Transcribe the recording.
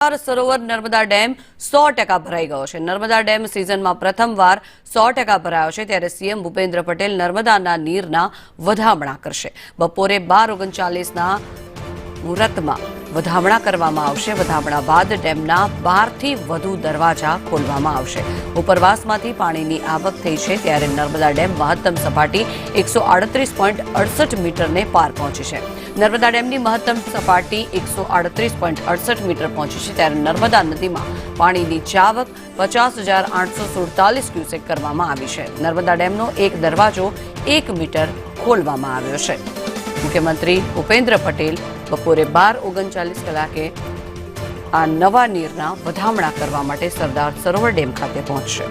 Sarovar Narmada dam 100% ભરાઈ ગયો છે। નર્મદા ડેમ સિઝનમાં પ્રથમવાર 100% ભરાયો છે, ત્યારે સીએમ ભૂપેન્દ્ર પટેલ નર્મદાના નીરના વધામણા કરશે। બપોરે 12:39ના મુહૂર્તમાં વધામણા કરવામાં આવશે। વધામણા બાદ ડેમના 12થી વધુ દરવાજા ખોલવામાં આવશે। ઉપરવાસમાંથી પાણીની આવક થઈ છે, ત્યારે નર્મદા ડેમ મહત્તમ સપાટી 138.68 મીટરને પાર પહોંચી છે। નર્મદા ડેમની મહત્તમ સપાટી 138.68 મીટર પહોંચી છે, ત્યારે નર્મદા નદીમાં પાણીની આવક 50,847 ક્યુસેક કરવામાં આવી છે। નર્મદા ડેમનો એક દરવાજો 1 મીટર ખોલવામાં આવ્યો છે। મુખ્યમંત્રી ભૂપેન્દ્ર પટેલ બપોરે 12:39 કલાકે આ નવા નીરના વધામણા કરવા માટે સરદાર સરોવર ડેમ ખાતે પહોંચશે।